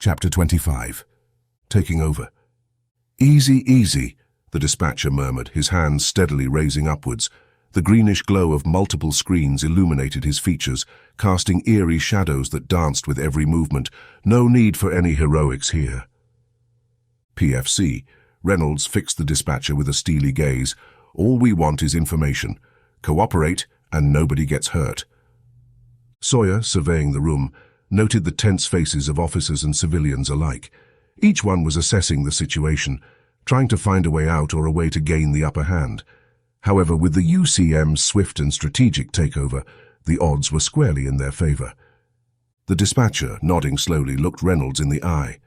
Chapter 25. Taking over. "Easy, easy," the dispatcher murmured, his hands steadily raising upwards. The greenish glow of multiple screens illuminated his features, casting eerie shadows that danced with every movement. No need for any heroics here. PFC. Reynolds fixed the dispatcher with a steely gaze. "All we want is information. Cooperate, and nobody gets hurt." Sawyer, surveying the room, noted the tense faces of officers and civilians alike. Each one was assessing the situation, trying to find a way out or a way to gain the upper hand. However, with the UCM's swift and strategic takeover, the odds were squarely in their favor. The dispatcher, nodding slowly, looked Reynolds in the eye.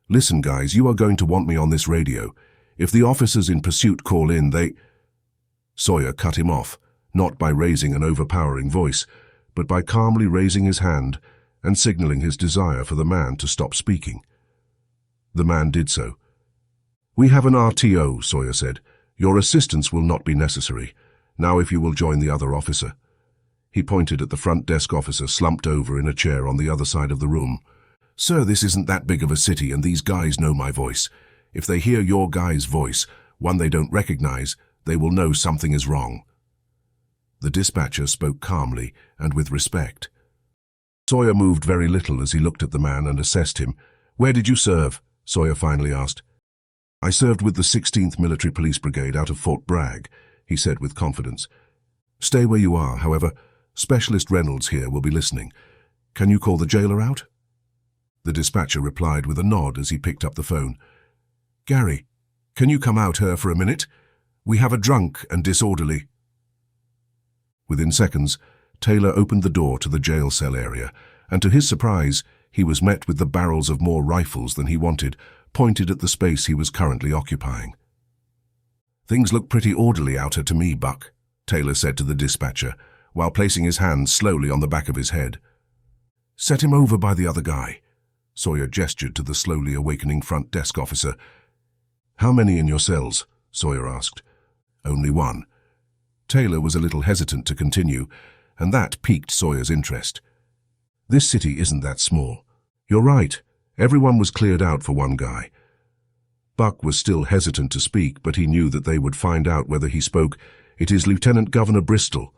"Listen, guys, you are going to want me on this radio. If the officers in pursuit call in, they—" Sawyer cut him off, not by raising an overpowering voice, but by calmly raising his hand and signaling his desire for the man to stop speaking. The man did so. "We have an RTO," Sawyer said. "Your assistance will not be necessary. Now if you will join the other officer." He pointed at the front desk officer slumped over in a chair on the other side of the room. "Sir, this isn't that big of a city and these guys know my voice. If they hear your guy's voice, one they don't recognize, they will know something is wrong." The dispatcher spoke calmly and with respect. Sawyer moved very little as he looked at the man and assessed him. "Where did you serve?" Sawyer finally asked. "I served with the 16th Military Police Brigade out of Fort Bragg," he said with confidence. "Stay where you are, however. Specialist Reynolds here will be listening. Can you call the jailer out?" The dispatcher replied with a nod as he picked up the phone. "Gary, can you come out here for a minute? We have a drunk and disorderly." Within seconds, Taylor opened the door to the jail cell area, and to his surprise, he was met with the barrels of more rifles than he wanted, pointed at the space he was currently occupying. "Things look pretty orderly out here to me, Buck," Taylor said to the dispatcher, while placing his hands slowly on the back of his head. "Set him over by the other guy." Sawyer gestured to the slowly awakening front desk officer. "How many in your cells?" Sawyer asked. "Only one." Taylor was a little hesitant to continue, and that piqued Sawyer's interest. "This city isn't that small." "You're right. Everyone was cleared out for one guy." Buck was still hesitant to speak, but he knew that they would find out whether he spoke. "It is Lieutenant Governor Bristol."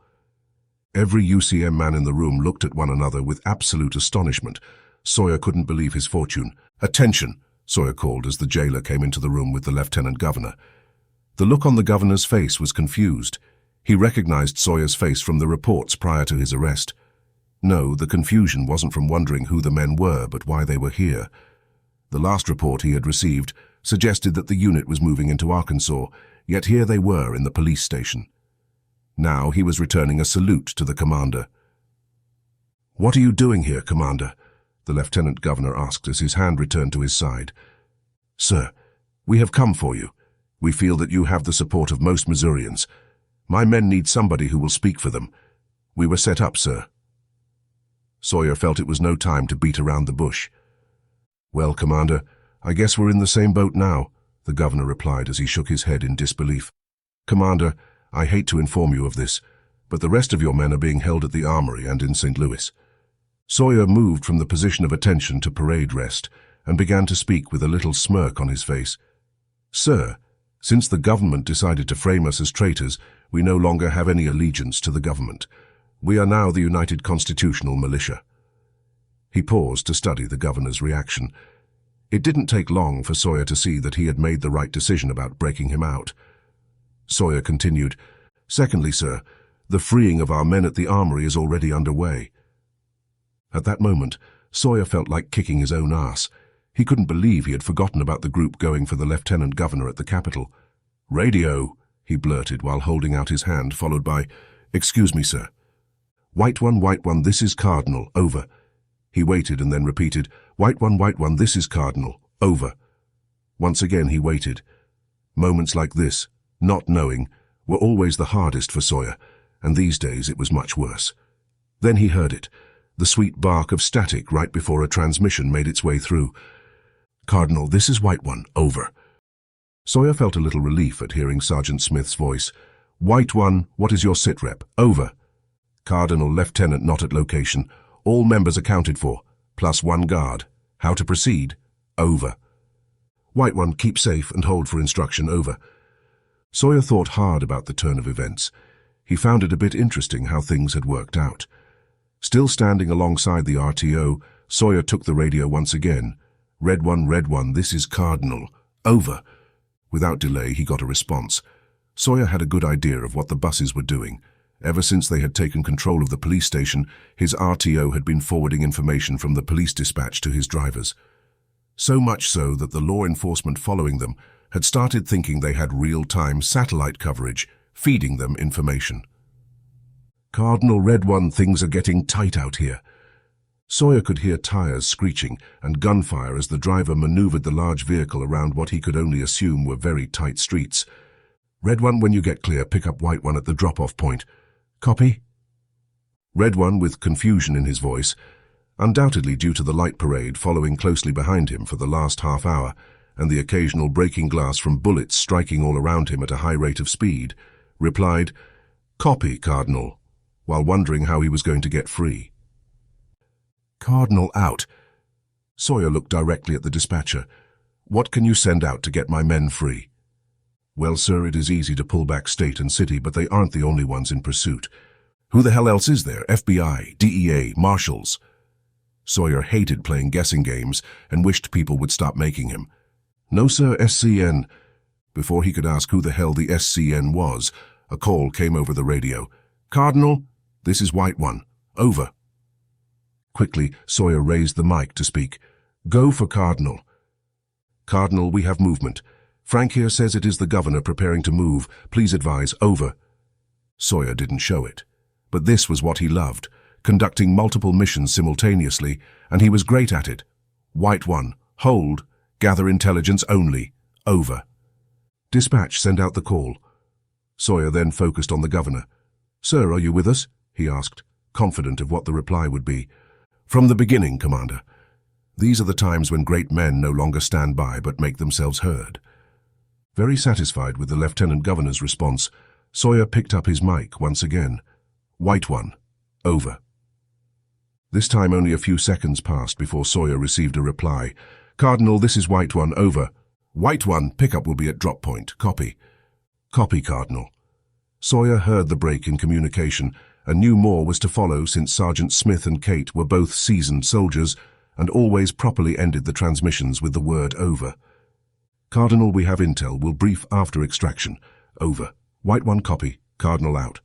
Every UCM man in the room looked at one another with absolute astonishment. Sawyer couldn't believe his fortune. "Attention," Sawyer called as the jailer came into the room with the Lieutenant Governor. The look on the governor's face was confused. He recognized Sawyer's face from the reports prior to his arrest. No, the confusion wasn't from wondering who the men were, but why they were here. The last report he had received suggested that the unit was moving into Arkansas, yet here they were in the police station. Now he was returning a salute to the commander. "What are you doing here, Commander?" the Lieutenant Governor asked as his hand returned to his side. "Sir, we have come for you. We feel that you have the support of most Missourians. My men need somebody who will speak for them. We were set up, sir." Sawyer felt it was no time to beat around the bush. "Well, Commander, I guess we're in the same boat now," the governor replied as he shook his head in disbelief. "Commander, I hate to inform you of this, but the rest of your men are being held at the armory and in St. Louis." Sawyer moved from the position of attention to parade rest and began to speak with a little smirk on his face. "Sir, since the government decided to frame us as traitors, we no longer have any allegiance to the government. We are now the United Constitutional Militia." He paused to study the governor's reaction. It didn't take long for Sawyer to see that he had made the right decision about breaking him out. Sawyer continued, "Secondly, sir, the freeing of our men at the armory is already underway." At that moment, Sawyer felt like kicking his own ass. He couldn't believe he had forgotten about the group going for the Lieutenant Governor at the Capitol. "Radio," he blurted while holding out his hand, followed by, "Excuse me, sir." White one, this is Cardinal, over." He waited and then repeated, White one, this is Cardinal, over." Once again he waited. Moments like this, not knowing, were always the hardest for Sawyer, and these days it was much worse. Then he heard it, the sweet bark of static right before a transmission made its way through. "Cardinal, this is White One, over." Sawyer felt a little relief at hearing Sergeant Smith's voice. "White One, what is your sitrep? Over." "Cardinal, Lieutenant not at location. All members accounted for, plus one guard. How to proceed?" Over. White One, keep safe and hold for instruction. Over. Sawyer thought hard about the turn of events. He found it a bit interesting how things had worked out. Still standing alongside the RTO, Sawyer took the radio once again. Red One, this is Cardinal. Over. Without delay, he got a response. Sawyer had a good idea of what the buses were doing. Ever since they had taken control of the police station, his RTO had been forwarding information from the police dispatch to his drivers. So much so that the law enforcement following them had started thinking they had real-time satellite coverage, feeding them information. Cardinal Red One, things are getting tight out here. Sawyer could hear tires screeching and gunfire as the driver maneuvered the large vehicle around what he could only assume were very tight streets. Red One, when you get clear, pick up White One at the drop-off point. Copy? Red One, with confusion in his voice, undoubtedly due to the light parade following closely behind him for the last half hour and the occasional breaking glass from bullets striking all around him at a high rate of speed, replied, Copy, Cardinal, while wondering how he was going to get free. Cardinal out. Sawyer looked directly at the dispatcher. What can you send out to get my men free? Well, sir, it is easy to pull back state and city, but they aren't the only ones in pursuit. Who the hell else is there? FBI, DEA, Marshals? Sawyer hated playing guessing games and wished people would stop making him. No, sir, SCN. Before he could ask who the hell the SCN was, a call came over the radio. Cardinal, this is White One. Over. Quickly, Sawyer raised the mic to speak. Go for Cardinal. Cardinal, we have movement. Frank here says it is the governor preparing to move. Please advise. Over. Sawyer didn't show it. But this was what he loved, conducting multiple missions simultaneously, and he was great at it. White One, hold, gather intelligence only. Over. Dispatch, send out the call. Sawyer then focused on the governor. Sir, are you with us? He asked, confident of what the reply would be. From the beginning, Commander. These are the times when great men no longer stand by but make themselves heard. Very satisfied with the Lieutenant Governor's response, Sawyer picked up his mic once again. White One. Over. This time only a few seconds passed before Sawyer received a reply. Cardinal, this is White One. Over. White One, pickup will be at drop point. Copy. Copy, Cardinal. Sawyer heard the break in communication and knew more was to follow since Sergeant Smith and Kate were both seasoned soldiers and always properly ended the transmissions with the word over. Cardinal, we have intel. We'll brief after extraction. Over. White One, copy. Cardinal out.